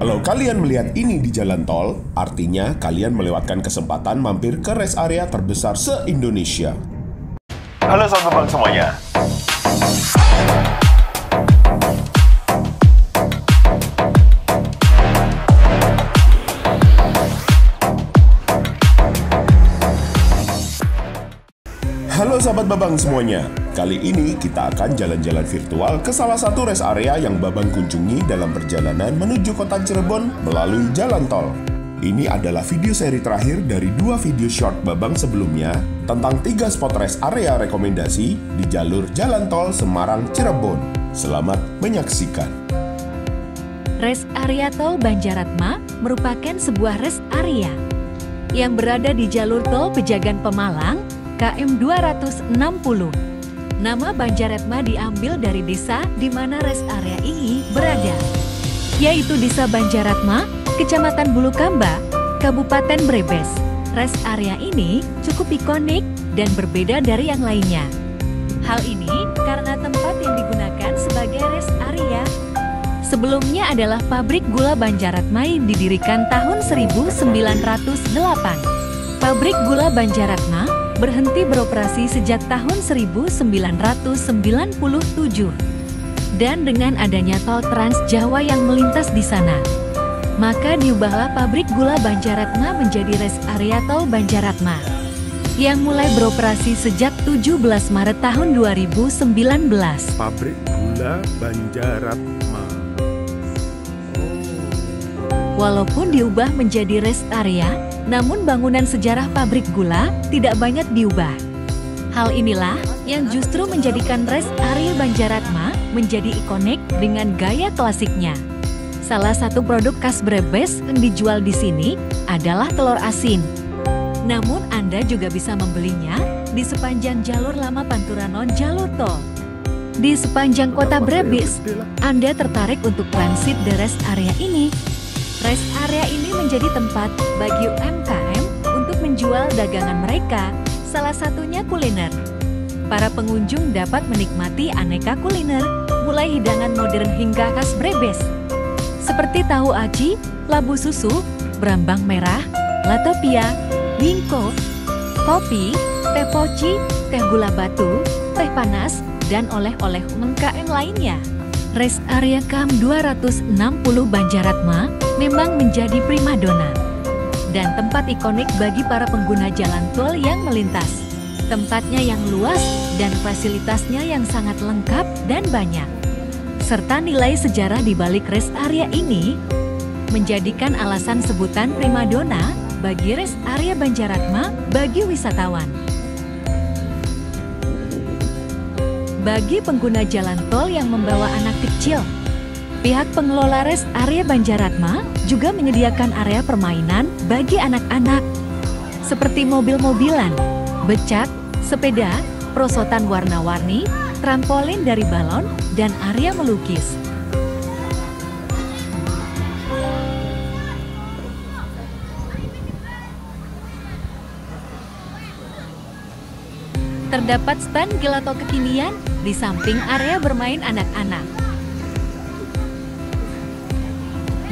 Kalau kalian melihat ini di jalan tol, artinya kalian melewatkan kesempatan mampir ke rest area terbesar se-Indonesia. Halo Sobat Bebang semuanya. Halo sahabat Babang semuanya. Kali ini kita akan jalan-jalan virtual ke salah satu rest area yang Babang kunjungi dalam perjalanan menuju kota Cirebon melalui jalan tol. Ini adalah video seri terakhir dari 2 video short Babang sebelumnya tentang 3 spot rest area rekomendasi di jalur jalan tol Semarang Cirebon. Selamat menyaksikan. Rest area tol Banjaratma merupakan sebuah rest area yang berada di jalur tol Pejagan Pemalang KM 260. Nama Banjaratma diambil dari desa di mana rest area ini berada, yaitu Desa Banjaratma, Kecamatan Bulukamba, Kabupaten Brebes. Rest area ini cukup ikonik dan berbeda dari yang lainnya. Hal ini karena tempat yang digunakan sebagai rest area sebelumnya adalah pabrik gula Banjaratma yang didirikan tahun 1908. Pabrik gula Banjaratma berhenti beroperasi sejak tahun 1997. Dan dengan adanya tol Trans Jawa yang melintas di sana, maka diubahlah pabrik gula Banjaratma menjadi rest area tol Banjaratma yang mulai beroperasi sejak 17 Maret tahun 2019. Pabrik gula Banjaratma. Walaupun diubah menjadi rest area, namun bangunan sejarah pabrik gula tidak banyak diubah. Hal inilah yang justru menjadikan rest area Banjaratma menjadi ikonik dengan gaya klasiknya. Salah satu produk khas Brebes yang dijual di sini adalah telur asin. Namun Anda juga bisa membelinya di sepanjang jalur lama Pantura non jalur tol. Di sepanjang kota Brebes, Anda tertarik untuk transit di rest area ini. Rest area ini menjadi tempat bagi UMKM untuk menjual dagangan mereka, salah satunya kuliner. Para pengunjung dapat menikmati aneka kuliner, mulai hidangan modern hingga khas Brebes, seperti tahu aci, labu susu, berambang merah, latopia, wingko, kopi, teh poci, teh gula batu, teh panas, dan oleh-oleh UMKM lainnya. Rest area KM 260 Banjaratma memang menjadi primadona dan tempat ikonik bagi para pengguna jalan tol yang melintas. Tempatnya yang luas dan fasilitasnya yang sangat lengkap dan banyak, serta nilai sejarah di balik rest area ini menjadikan alasan sebutan primadona bagi rest area Banjaratma bagi wisatawan. Bagi pengguna jalan tol yang membawa anak kecil, pihak pengelola rest area Banjaratma juga menyediakan area permainan bagi anak-anak, seperti mobil-mobilan, becak, sepeda, perosotan warna-warni, trampolin dari balon, dan area melukis. Terdapat stand gelato kekinian di samping area bermain anak-anak.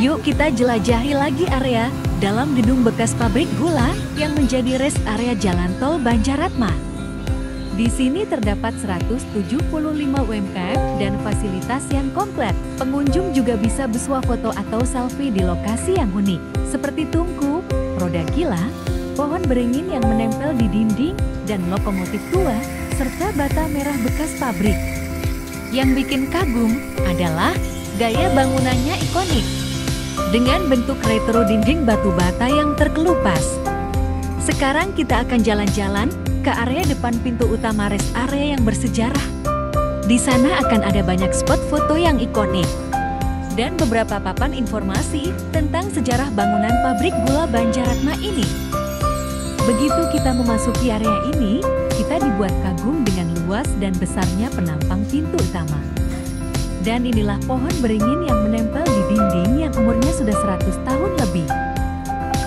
Yuk kita jelajahi lagi area dalam gedung bekas pabrik gula yang menjadi rest area jalan tol Banjaratma. Di sini terdapat 175 UMKM dan fasilitas yang komplit. Pengunjung juga bisa bersuah foto atau selfie di lokasi yang unik, seperti tungku, roda gila, pohon beringin yang menempel di dinding, dan lokomotif tua, serta bata merah bekas pabrik. Yang bikin kagum adalah gaya bangunannya ikonik, dengan bentuk retro dinding batu bata yang terkelupas. Sekarang kita akan jalan-jalan ke area depan pintu utama rest area yang bersejarah. Di sana akan ada banyak spot foto yang ikonik dan beberapa papan informasi tentang sejarah bangunan pabrik gula Banjaratma ini. Begitu kita memasuki area ini, kita dibuat kagum dengan luas dan besarnya penampang pintu utama. Dan inilah pohon beringin yang menempel di dinding yang umurnya sudah 100 tahun lebih.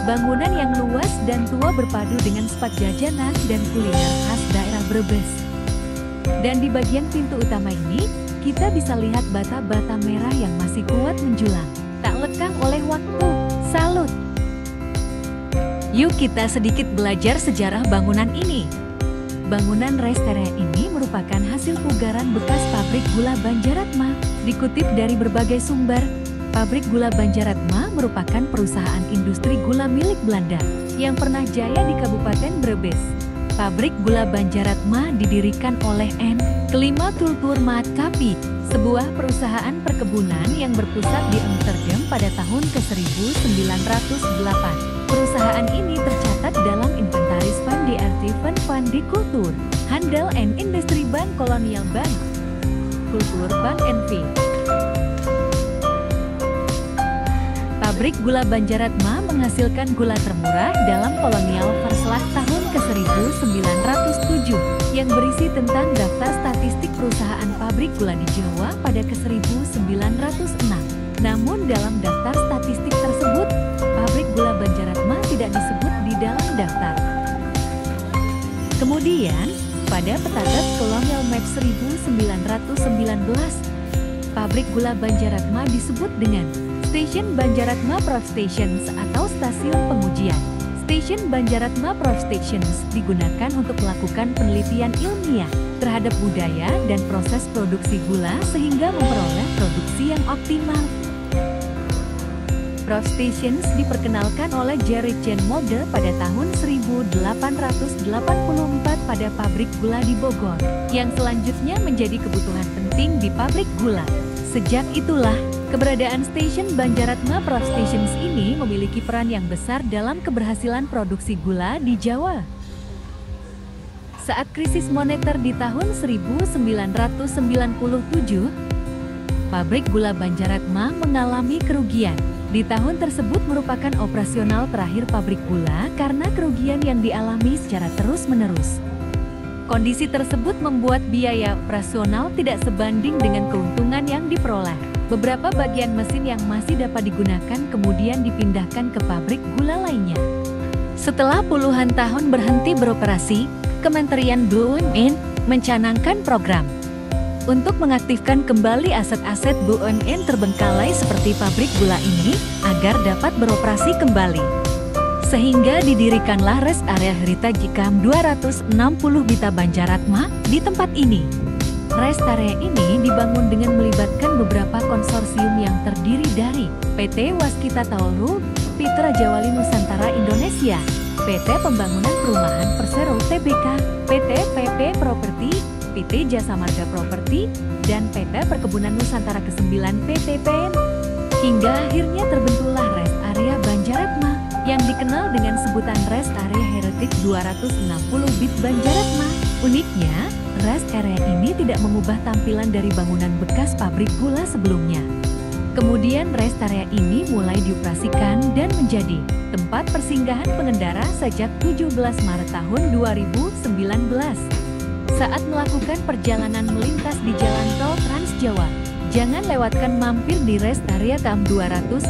Bangunan yang luas dan tua berpadu dengan spot jajanan dan kuliner khas daerah Brebes. Dan di bagian pintu utama ini, kita bisa lihat bata-bata merah yang masih kuat menjulang, tak lekang oleh waktu. Salut! Yuk kita sedikit belajar sejarah bangunan ini. Bangunan rest area ini merupakan hasil pugaran bekas pabrik gula Banjaratma. Dikutip dari berbagai sumber, pabrik gula Banjaratma merupakan perusahaan industri gula milik Belanda yang pernah jaya di Kabupaten Brebes. Pabrik gula Banjaratma didirikan oleh N. Kelima Tultur Maatkapi, sebuah perusahaan perkebunan yang berpusat di Amsterdam pada tahun ke-1908. Perusahaan ini tercatat dalam inventaris Van de Artieven van de Cultuur, Handel en Industrie Bank Kolonial Bank, Kultur Bank NV. Pabrik gula Banjaratma menghasilkan gula termurah dalam kolonial Verslag tahun ke-1907 yang berisi tentang daftar statistik perusahaan pabrik gula di Jawa pada ke-1906. Namun dalam daftar statistik tersebut, pabrik gula Banjaratma tidak disebut di dalam daftar. Kemudian, pada petatet Colonial Map 1919, pabrik gula Banjaratma disebut dengan Station Banjaratma Proof Stations atau stasiun pengujian. Station Banjaratma Proof Stations digunakan untuk melakukan penelitian ilmiah terhadap budaya dan proses produksi gula sehingga memperoleh produksi yang optimal. Proof Stations diperkenalkan oleh Gerrit Jan Mogel pada tahun 1884 pada pabrik gula di Bogor, yang selanjutnya menjadi kebutuhan penting di pabrik gula. Sejak itulah, keberadaan stasiun Banjaratma Proof Stations ini memiliki peran yang besar dalam keberhasilan produksi gula di Jawa. Saat krisis moneter di tahun 1997, pabrik gula Banjaratma mengalami kerugian. Di tahun tersebut merupakan operasional terakhir pabrik gula karena kerugian yang dialami secara terus-menerus. Kondisi tersebut membuat biaya operasional tidak sebanding dengan keuntungan yang diperoleh. Beberapa bagian mesin yang masih dapat digunakan kemudian dipindahkan ke pabrik gula lainnya. Setelah puluhan tahun berhenti beroperasi, Kementerian BUMN mencanangkan program untuk mengaktifkan kembali aset-aset BUMN terbengkalai seperti pabrik gula ini agar dapat beroperasi kembali. Sehingga didirikanlah Rest Area Heritage Camp 260 Bita Banjaratma di tempat ini. Rest Area ini dibangun dengan melibatkan beberapa konsorsium yang terdiri dari PT Waskita Taurus, PT Raja Wali Nusantara Indonesia, PT Pembangunan Perumahan Persero Tbk, PT PP Property, PT Jasa Marga Property, dan PT Perkebunan Nusantara ke-9 PTPN. Hingga akhirnya terbentuklah Rest Area Banjaratma yang dikenal dengan sebutan Rest Area Heritage 260 Bit Banjaratma. Uniknya, Rest Area ini tidak mengubah tampilan dari bangunan bekas pabrik gula sebelumnya. Kemudian Rest Area ini mulai dioperasikan dan menjadi tempat persinggahan pengendara sejak 17 Maret tahun 2019. Saat melakukan perjalanan melintas di Jalan Tol Trans Jawa, jangan lewatkan mampir di Rest Area Camp 260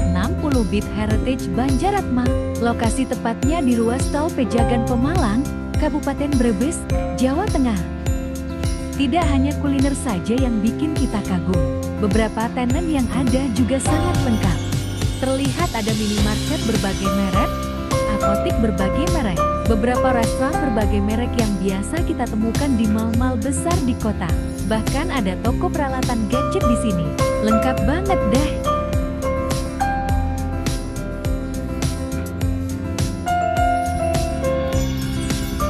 Bit Heritage Banjaratma. Lokasi tepatnya di ruas tol Pejagan Pemalang, Kabupaten Brebes, Jawa Tengah. Tidak hanya kuliner saja yang bikin kita kagum, beberapa tenan yang ada juga sangat lengkap. Terlihat ada minimarket berbagai merek, apotik berbagai merek, beberapa restoran berbagai merek yang biasa kita temukan di mal-mal besar di kota. Bahkan ada toko peralatan gadget di sini. Lengkap banget deh.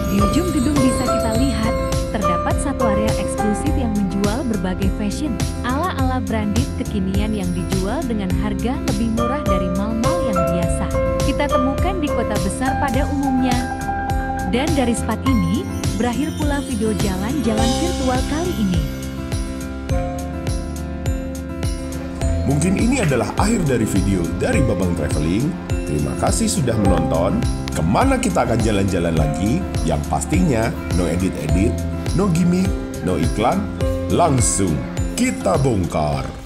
Di ujung gedung bisa kita lihat, terdapat satu area eksklusif yang menjual berbagai fashion ala-ala branded kekinian yang dijual dengan harga lebih murah dari mal-mal yang biasa kita temukan di kota besar pada umumnya. Dan dari spot ini, berakhir pula video jalan-jalan virtual kali ini. Mungkin ini adalah akhir dari video dari Babang Traveling. Terima kasih sudah menonton. Kemana kita akan jalan-jalan lagi? Yang pastinya no edit-edit, no gimmick, no iklan. Langsung kita bongkar.